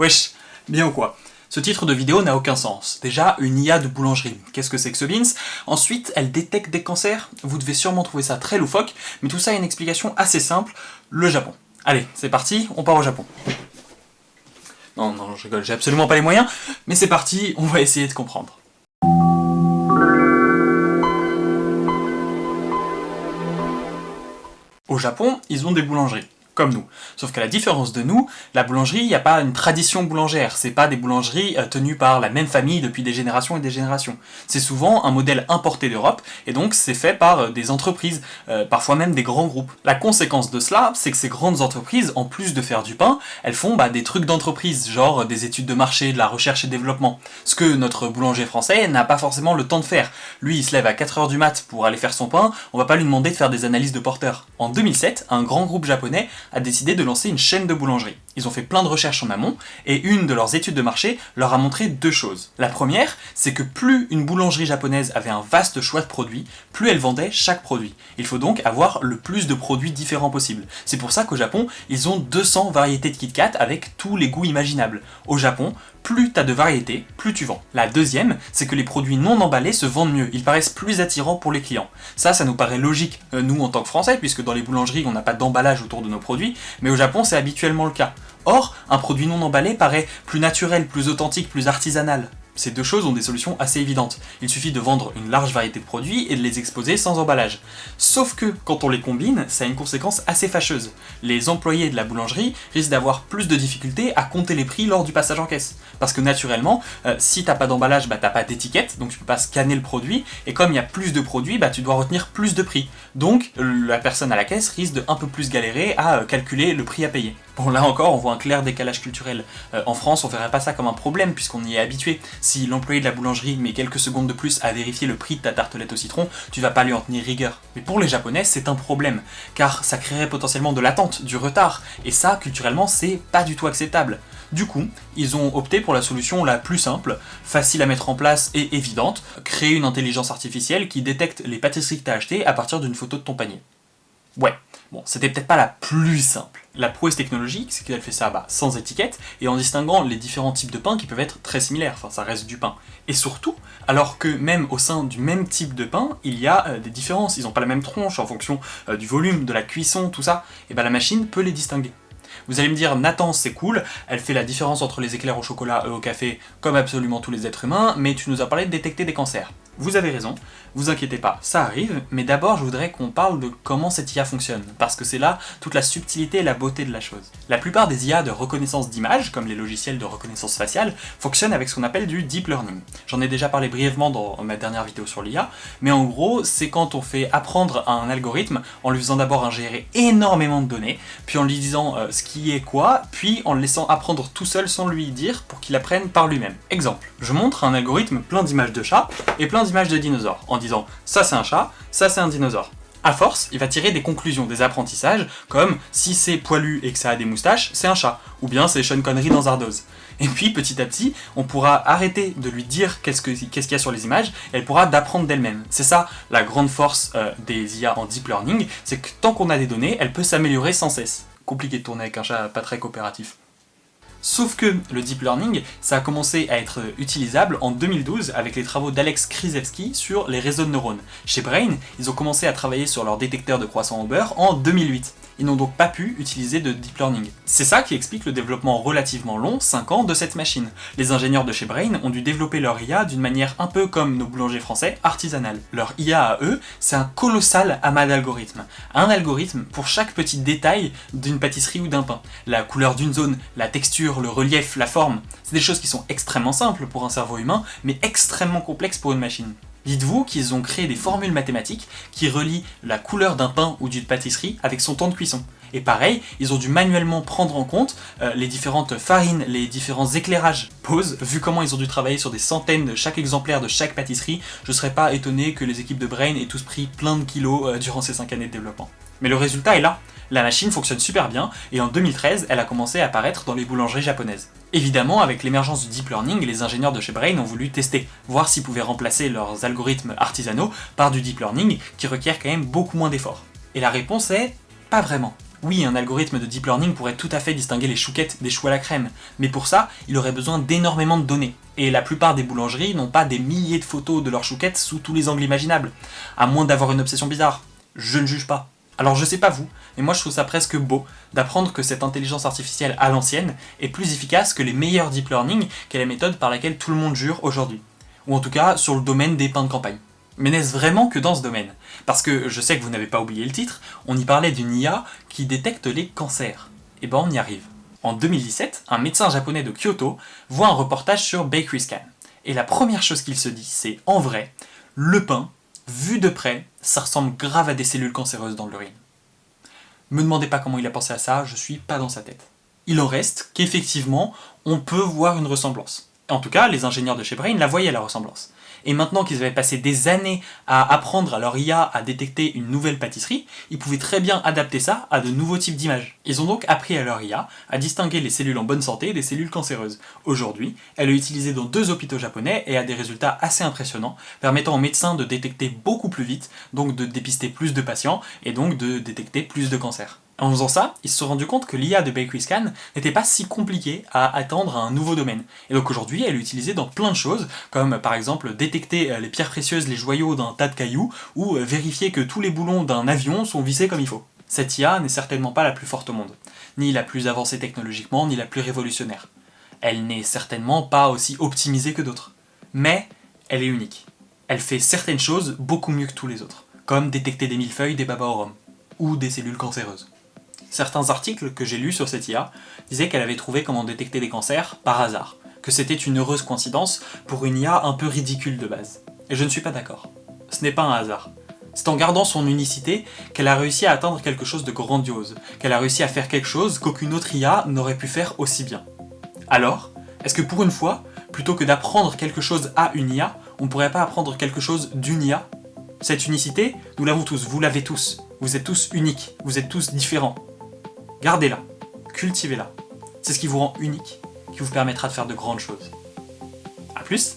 Wesh, bien ou quoi? Ce titre de vidéo n'a aucun sens. Déjà, une IA de boulangerie. Qu'est-ce que c'est que ce beans? Ensuite, elle détecte des cancers. Vous devez sûrement trouver ça très loufoque, mais tout ça a une explication assez simple, le Japon. Allez, c'est parti, on part au Japon. Non, je rigole, j'ai absolument pas les moyens, mais c'est parti, on va essayer de comprendre. Au Japon, ils ont des boulangeries. Comme nous. Sauf qu'à la différence de nous, la boulangerie, il n'y a pas une tradition boulangère, c'est pas des boulangeries tenues par la même famille depuis des générations et des générations. C'est souvent un modèle importé d'Europe, et donc c'est fait par des entreprises, parfois même des grands groupes. La conséquence de cela, c'est que ces grandes entreprises, en plus de faire du pain, elles font des trucs d'entreprise, genre des études de marché, de la recherche et développement. Ce que notre boulanger français n'a pas forcément le temps de faire. Lui, il se lève à 4h du mat pour aller faire son pain, on va pas lui demander de faire des analyses de porteurs. En 2007, un grand groupe japonais a décidé de lancer une chaîne de boulangerie. Ils ont fait plein de recherches en amont, et une de leurs études de marché leur a montré deux choses. La première, c'est que plus une boulangerie japonaise avait un vaste choix de produits, plus elle vendait chaque produit. Il faut donc avoir le plus de produits différents possible. C'est pour ça qu'au Japon, ils ont 200 variétés de Kit Kat avec tous les goûts imaginables. Au Japon, plus t'as de variétés, plus tu vends. La deuxième, c'est que les produits non emballés se vendent mieux, ils paraissent plus attirants pour les clients. Ça nous paraît logique, nous en tant que Français, puisque dans les boulangeries on n'a pas d'emballage autour de nos produits, mais au Japon c'est habituellement le cas. Or, un produit non emballé paraît plus naturel, plus authentique, plus artisanal. Ces deux choses ont des solutions assez évidentes. Il suffit de vendre une large variété de produits et de les exposer sans emballage. Sauf que, quand on les combine, ça a une conséquence assez fâcheuse. Les employés de la boulangerie risquent d'avoir plus de difficultés à compter les prix lors du passage en caisse. Parce que naturellement, si t'as pas d'emballage, t'as pas d'étiquette, donc tu peux pas scanner le produit, et comme il y a plus de produits, tu dois retenir plus de prix. Donc, la personne à la caisse risque de un peu plus galérer à calculer le prix à payer. Bon, là encore, on voit un clair décalage culturel. En France, on verrait pas ça comme un problème, puisqu'on y est habitué. Si l'employé de la boulangerie met quelques secondes de plus à vérifier le prix de ta tartelette au citron, tu vas pas lui en tenir rigueur. Mais pour les Japonais, c'est un problème, car ça créerait potentiellement de l'attente, du retard, et ça, culturellement, c'est pas du tout acceptable. Du coup, ils ont opté pour la solution la plus simple, facile à mettre en place et évidente, créer une intelligence artificielle qui détecte les pâtisseries que t'as achetées à partir d'une photo de ton panier. Ouais, bon, c'était peut-être pas la plus simple. La prouesse technologique, c'est qu'elle fait ça sans étiquette, et en distinguant les différents types de pain qui peuvent être très similaires, enfin ça reste du pain. Et surtout, alors que même au sein du même type de pain, il y a des différences, ils n'ont pas la même tronche en fonction du volume, de la cuisson, tout ça, et la machine peut les distinguer. Vous allez me dire, Nathan, c'est cool, elle fait la différence entre les éclairs au chocolat et au café, comme absolument tous les êtres humains, mais tu nous as parlé de détecter des cancers. Vous avez raison, vous inquiétez pas, ça arrive, mais d'abord je voudrais qu'on parle de comment cette IA fonctionne, parce que c'est là toute la subtilité et la beauté de la chose. La plupart des IA de reconnaissance d'images, comme les logiciels de reconnaissance faciale, fonctionnent avec ce qu'on appelle du deep learning. J'en ai déjà parlé brièvement dans ma dernière vidéo sur l'IA, mais en gros, c'est quand on fait apprendre à un algorithme en lui faisant d'abord ingérer énormément de données, puis en lui disant ce qui est quoi, puis en le laissant apprendre tout seul sans lui dire pour qu'il apprenne par lui-même. Exemple, je montre un algorithme plein d'images de chats et plein d'images de dinosaures, en disant ça c'est un chat, ça c'est un dinosaure. À force, il va tirer des conclusions, des apprentissages, comme si c'est poilu et que ça a des moustaches, c'est un chat, ou bien c'est Sean Connery dans Zardoz. Et puis petit à petit, on pourra arrêter de lui dire qu'est-ce qu'il y a sur les images, et elle pourra d'apprendre d'elle-même. C'est ça la grande force des IA en deep learning, c'est que tant qu'on a des données, elle peut s'améliorer sans cesse. Compliqué de tourner avec un chat pas très coopératif. Sauf que le deep learning, ça a commencé à être utilisable en 2012 avec les travaux d'Alex Krizhevsky sur les réseaux de neurones. Chez Brain, ils ont commencé à travailler sur leur détecteur de croissant au beurre en 2008. Ils n'ont donc pas pu utiliser de deep learning. C'est ça qui explique le développement relativement long, 5 ans, de cette machine. Les ingénieurs de chez Brain ont dû développer leur IA d'une manière un peu comme nos boulangers français, artisanale. Leur IA à eux, c'est un colossal amas d'algorithmes. Un algorithme pour chaque petit détail d'une pâtisserie ou d'un pain. La couleur d'une zone, la texture, le relief, la forme. C'est des choses qui sont extrêmement simples pour un cerveau humain, mais extrêmement complexes pour une machine. Dites-vous qu'ils ont créé des formules mathématiques qui relient la couleur d'un pain ou d'une pâtisserie avec son temps de cuisson. Et pareil, ils ont dû manuellement prendre en compte les différentes farines, les différents éclairages. Pause, vu comment ils ont dû travailler sur des centaines de chaque exemplaire de chaque pâtisserie, je serais pas étonné que les équipes de Brain aient tous pris plein de kilos durant ces 5 années de développement. Mais le résultat est là. La machine fonctionne super bien, et en 2013, elle a commencé à apparaître dans les boulangeries japonaises. Évidemment, avec l'émergence du deep learning, les ingénieurs de chez Brain ont voulu tester, voir s'ils pouvaient remplacer leurs algorithmes artisanaux par du deep learning qui requiert quand même beaucoup moins d'efforts. Et la réponse est pas vraiment. Oui, un algorithme de deep learning pourrait tout à fait distinguer les chouquettes des choux à la crème, mais pour ça, il aurait besoin d'énormément de données. Et la plupart des boulangeries n'ont pas des milliers de photos de leurs chouquettes sous tous les angles imaginables, à moins d'avoir une obsession bizarre. Je ne juge pas. Alors je sais pas vous, mais moi je trouve ça presque beau d'apprendre que cette intelligence artificielle à l'ancienne est plus efficace que les meilleurs deep learning, qui est la méthode par laquelle tout le monde jure aujourd'hui. Ou en tout cas sur le domaine des pains de campagne. Mais n'est-ce vraiment que dans ce domaine? Parce que je sais que vous n'avez pas oublié le titre, on y parlait d'une IA qui détecte les cancers. Et ben on y arrive. En 2017, un médecin japonais de Kyoto voit un reportage sur Bakery Scan. Et la première chose qu'il se dit, c'est en vrai, le pain, vu de près, ça ressemble grave à des cellules cancéreuses dans l'urine. Me demandez pas comment il a pensé à ça, je suis pas dans sa tête. Il en reste qu'effectivement, on peut voir une ressemblance. En tout cas, les ingénieurs de chez Brain la voyaient la ressemblance. Et maintenant qu'ils avaient passé des années à apprendre à leur IA à détecter une nouvelle pâtisserie, ils pouvaient très bien adapter ça à de nouveaux types d'images. Ils ont donc appris à leur IA à distinguer les cellules en bonne santé des cellules cancéreuses. Aujourd'hui, elle est utilisée dans 2 hôpitaux japonais et a des résultats assez impressionnants, permettant aux médecins de détecter beaucoup plus vite, donc de dépister plus de patients et donc de détecter plus de cancers. En faisant ça, ils se sont rendus compte que l'IA de Bakery Scan n'était pas si compliquée à atteindre à un nouveau domaine. Et donc aujourd'hui, elle est utilisée dans plein de choses, comme par exemple détecter les pierres précieuses, les joyaux d'un tas de cailloux, ou vérifier que tous les boulons d'un avion sont vissés comme il faut. Cette IA n'est certainement pas la plus forte au monde, ni la plus avancée technologiquement, ni la plus révolutionnaire. Elle n'est certainement pas aussi optimisée que d'autres. Mais elle est unique. Elle fait certaines choses beaucoup mieux que tous les autres, comme détecter des millefeuilles, des baba au rhum, ou des cellules cancéreuses. Certains articles que j'ai lus sur cette IA disaient qu'elle avait trouvé comment détecter des cancers par hasard, que c'était une heureuse coïncidence pour une IA un peu ridicule de base. Et je ne suis pas d'accord. Ce n'est pas un hasard. C'est en gardant son unicité qu'elle a réussi à atteindre quelque chose de grandiose, qu'elle a réussi à faire quelque chose qu'aucune autre IA n'aurait pu faire aussi bien. Alors, est-ce que pour une fois, plutôt que d'apprendre quelque chose à une IA, on ne pourrait pas apprendre quelque chose d'une IA? Cette unicité, nous l'avons tous, vous l'avez tous. Vous êtes tous uniques, vous êtes tous différents. Gardez-la, cultivez-la. C'est ce qui vous rend unique, qui vous permettra de faire de grandes choses. A plus!